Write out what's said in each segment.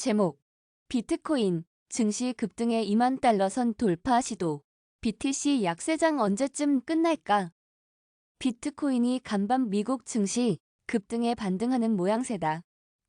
제목, 비트코인, 증시 급등의 2만 달러 선 돌파 시도. BTC 약세장 언제쯤 끝날까? 비트코인이 간밤 미국 증시 급등에 반등하는 모양새다.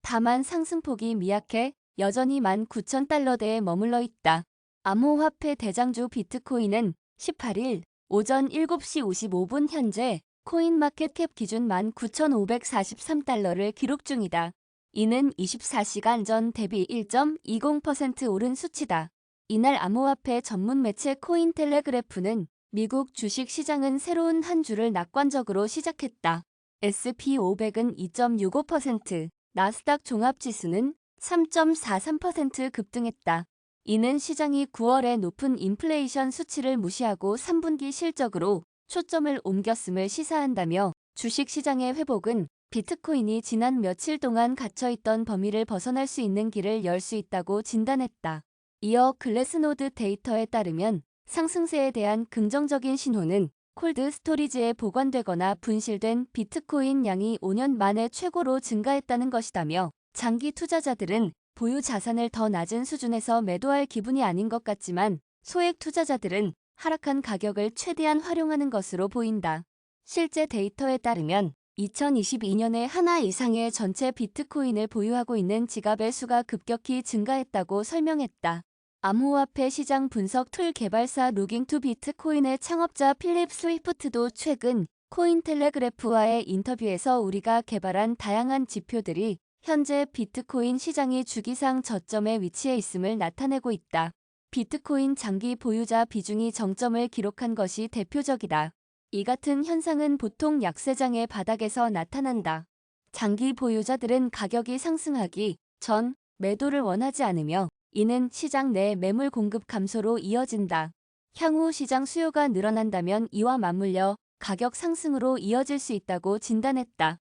다만 상승폭이 미약해 여전히 19,000달러대에 머물러 있다. 암호화폐 대장주 비트코인은 18일 오전 7시 55분 현재 코인마켓캡 기준 19,543달러를 기록 중이다. 이는 24시간 전 대비 1.20% 오른 수치다. 이날 암호화폐 전문 매체 코인텔레그래프는 미국 주식 시장은 새로운 한 주를 낙관적으로 시작했다. SP500은 2.65%, 나스닥 종합지수는 3.43% 급등했다. 이는 시장이 9월에 높은 인플레이션 수치를 무시하고 3분기 실적으로 초점을 옮겼음을 시사한다며 주식시장의 회복은 비트코인이 지난 며칠 동안 갇혀있던 범위를 벗어날 수 있는 길을 열 수 있다고 진단했다. 이어 글래스노드 데이터에 따르면 상승세에 대한 긍정적인 신호는 콜드 스토리지에 보관되거나 분실된 비트코인 양이 5년 만에 최고로 증가했다는 것이다며 장기 투자자들은 보유 자산을 더 낮은 수준에서 매도할 기분이 아닌 것 같지만 소액 투자자들은 하락한 가격을 최대한 활용하는 것으로 보인다. 실제 데이터에 따르면 2022년에 하나 이상의 전체 비트코인을 보유하고 있는 지갑의 수가 급격히 증가했다고 설명했다. 암호화폐 시장 분석 툴 개발사 루깅투 비트코인의 창업자 필립 스위프트도 최근 코인텔레그래프와의 인터뷰에서 우리가 개발한 다양한 지표들이 현재 비트코인 시장이 주기상 저점에 위치해 있음을 나타내고 있다. 비트코인 장기 보유자 비중이 정점을 기록한 것이 대표적이다. 이 같은 현상은 보통 약세장의 바닥에서 나타난다. 장기 보유자들은 가격이 상승하기 전 매도를 원하지 않으며 이는 시장 내 매물 공급 감소로 이어진다. 향후 시장 수요가 늘어난다면 이와 맞물려 가격 상승으로 이어질 수 있다고 진단했다.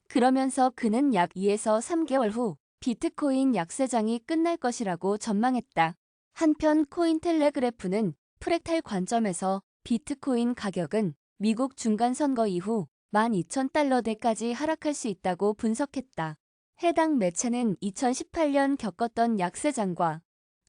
그러면서 그는 약 2에서 3개월 후 비트코인 약세장이 끝날 것이라고 전망했다. 한편 코인텔레그래프는 프랙탈 관점에서 비트코인 가격은 미국 중간선거 이후 12,000달러대까지 하락할 수 있다고 분석했다. 해당 매체는 2018년 겪었던 약세장과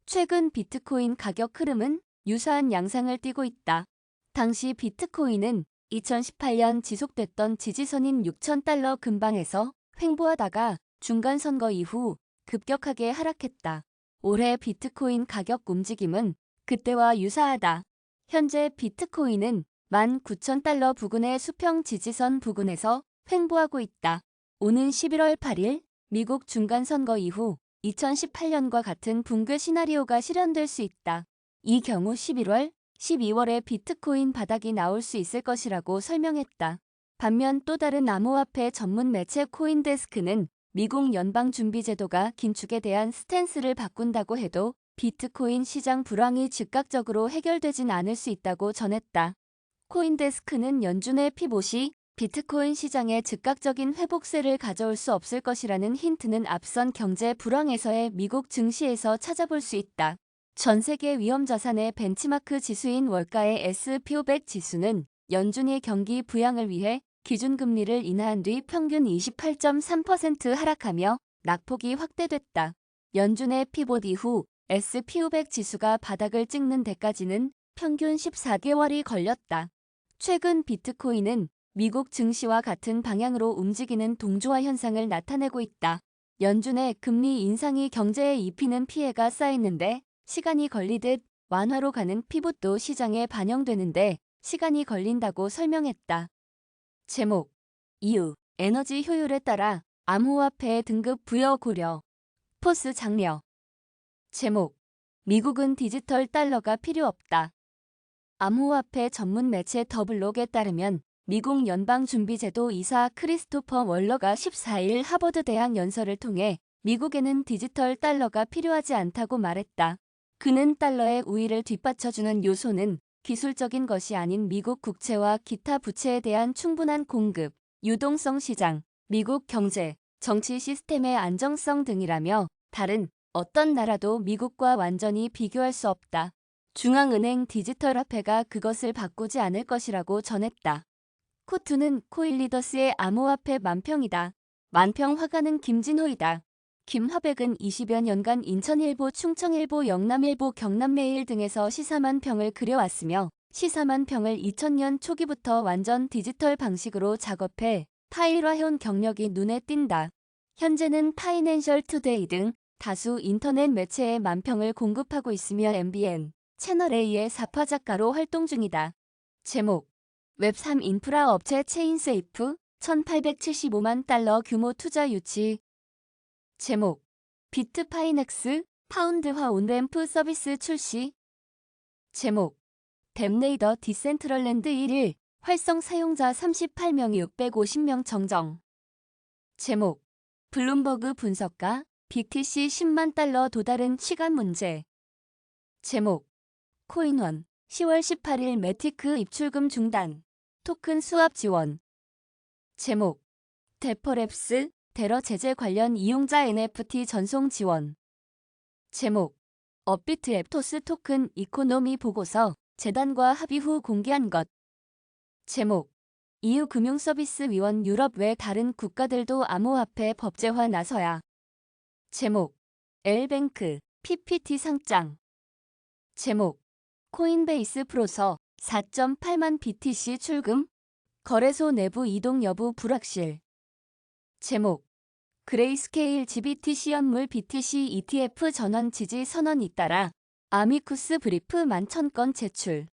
최근 비트코인 가격 흐름은 유사한 양상을 띠고 있다. 당시 비트코인은 2018년 지속됐던 지지선인 6,000달러 근방에서 횡보하다가 중간선거 이후 급격하게 하락했다. 올해 비트코인 가격 움직임은 그때와 유사하다. 현재 비트코인은 19,000달러 부근의 수평 지지선 부근에서 횡보하고 있다. 오는 11월 8일 미국 중간선거 이후 2018년과 같은 붕괴 시나리오가 실현될 수 있다. 이 경우 11월, 12월에 비트코인 바닥이 나올 수 있을 것이라고 설명했다. 반면 또 다른 암호화폐 전문 매체 코인데스크는 미국 연방준비제도가 긴축에 대한 스탠스를 바꾼다고 해도 비트코인 시장 불황이 즉각적으로 해결되진 않을 수 있다고 전했다. 코인데스크는 연준의 피봇이 비트코인 시장에 즉각적인 회복세를 가져올 수 없을 것이라는 힌트는 앞선 경제 불황에서의 미국 증시에서 찾아볼 수 있다. 전 세계 위험자산의 벤치마크 지수인 월가의 SP500 지수는 연준이 경기 부양을 위해 기준금리를 인하한 뒤 평균 28.3% 하락하며 낙폭이 확대됐다. 연준의 피봇 이후 SP500 지수가 바닥을 찍는 데까지는 평균 14개월이 걸렸다. 최근 비트코인은 미국 증시와 같은 방향으로 움직이는 동조화 현상을 나타내고 있다. 연준의 금리 인상이 경제에 입히는 피해가 쌓이는데 시간이 걸리듯 완화로 가는 피봇도 시장에 반영되는데 시간이 걸린다고 설명했다. 제목, 이유, 에너지 효율에 따라 암호화폐 등급 부여 고려. 포스 장려. 제목, 미국은 디지털 달러가 필요 없다. 암호화폐 전문 매체 더블록에 따르면 미국 연방준비제도 이사 크리스토퍼 월러가 14일 하버드 대학 연설을 통해 미국에는 디지털 달러가 필요하지 않다고 말했다. 그는 달러의 우위를 뒷받쳐주는 요소는 기술적인 것이 아닌 미국 국채와 기타 부채에 대한 충분한 공급, 유동성 시장, 미국 경제, 정치 시스템의 안정성 등이라며 다른 어떤 나라도 미국과 완전히 비교할 수 없다. 중앙은행 디지털 화폐가 그것을 바꾸지 않을 것이라고 전했다. 코투는 코일리더스의 암호화폐 만평이다. 만평 화가는 김진호이다. 김화백은 20여 년간 인천일보, 충청일보, 영남일보, 경남매일 등에서 시사만 평을 그려왔으며 시사만 평을 2000년 초기부터 완전 디지털 방식으로 작업해 파일화해온 경력이 눈에 띈다. 현재는 파이낸셜 투데이 등 다수 인터넷 매체에 만평을 공급하고 있으며 MBN, 채널A의 사파 작가로 활동 중이다. 제목: 웹3 인프라 업체 체인세이프 1875만 달러 규모 투자 유치. 제목: 비트파이넥스 파운드화 온램프 서비스 출시. 제목: 댐레이더 디센트럴랜드 1일 활성 사용자 38명이 650명 정정. 제목: 블룸버그 분석가 BTC 10만 달러 도달은 시간 문제. 제목: 코인원 10월 18일 매티크 입출금 중단. 토큰 수합 지원. 제목: 데퍼랩스 테러 제재 관련 이용자 NFT 전송 지원. 제목: 업비트 앱토스 토큰 이코노미 보고서 재단과 합의 후 공개한 것. 제목: EU 금융서비스위원 유럽 외 다른 국가들도 암호화폐 법제화 나서야. 제목: L뱅크 PPT 상장. 제목: 코인베이스 프로서 4.8만 BTC 출금. 거래소 내부 이동 여부 불확실. 제목: 그레이스케일 GBTC 현물 BTC ETF 전환 지지 선언 잇따라 아미쿠스 브리프 11,000건 제출.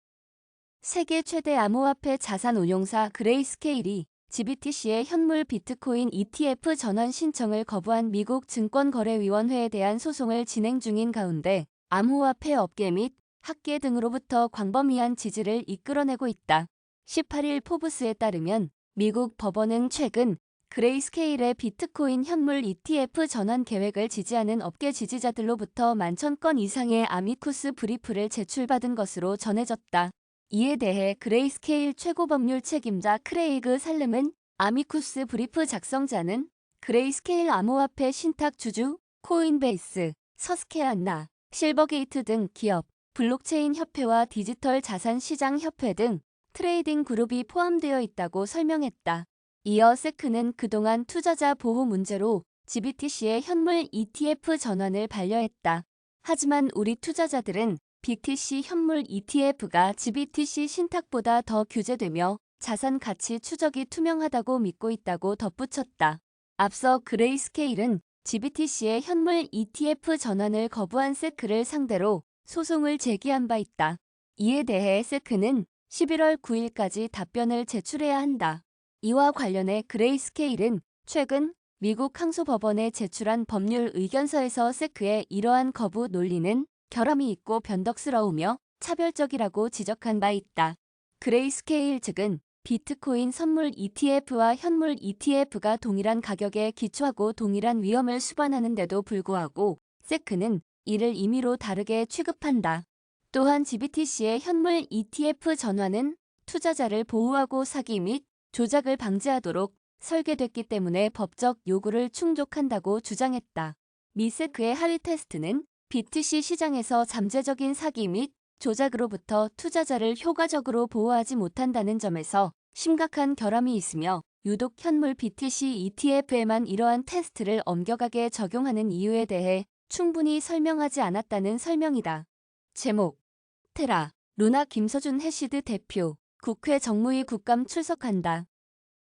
세계 최대 암호화폐 자산 운용사 그레이스케일이 GBTC의 현물 비트코인 ETF 전환 신청을 거부한 미국 증권거래위원회에 대한 소송을 진행 중인 가운데 암호화폐 업계 및 학계 등으로부터 광범위한 지지를 이끌어내고 있다. 18일 포브스에 따르면 미국 법원은 최근 그레이스케일의 비트코인 현물 ETF 전환 계획을 지지하는 업계 지지자들로부터 11,000건 이상의 아미쿠스 브리프를 제출받은 것으로 전해졌다. 이에 대해 그레이스케일 최고법률 책임자 크레이그 살름은 아미쿠스 브리프 작성자는 그레이스케일 암호화폐 신탁 주주, 코인베이스, 서스케안나, 실버게이트 등 기업, 블록체인 협회와 디지털 자산 시장 협회 등 트레이딩 그룹이 포함되어 있다고 설명했다. 이어 세크는 그동안 투자자 보호 문제로 GBTC의 현물 ETF 전환을 반려했다. 하지만 우리 투자자들은 BTC 현물 ETF가 GBTC 신탁보다 더 규제되며 자산 가치 추적이 투명하다고 믿고 있다고 덧붙였다. 앞서 그레이스케일은 GBTC의 현물 ETF 전환을 거부한 세크를 상대로 소송을 제기한 바 있다. 이에 대해 세크는 11월 9일까지 답변을 제출해야 한다. 이와 관련해 그레이스케일은 최근 미국 항소법원에 제출한 법률 의견서에서 세크의 이러한 거부 논리는 결함이 있고 변덕스러우며 차별적이라고 지적한 바 있다. 그레이스케일 측은 비트코인 선물 ETF와 현물 ETF가 동일한 가격에 기초하고 동일한 위험을 수반하는데도 불구하고 세크는 이를 임의로 다르게 취급한다. 또한 GBTC의 현물 ETF 전환은 투자자를 보호하고 사기 및 조작을 방지하도록 설계됐기 때문에 법적 요구를 충족한다고 주장했다. 미 세크의 하위 테스트는 BTC 시장에서 잠재적인 사기 및 조작으로부터 투자자를 효과적으로 보호하지 못한다는 점에서 심각한 결함이 있으며 유독 현물 BTC ETF에만 이러한 테스트를 엄격하게 적용하는 이유에 대해 충분히 설명하지 않았다는 설명이다. 제목: 테라, 루나 김서준 해시드 대표, 국회 정무위 국감 출석한다.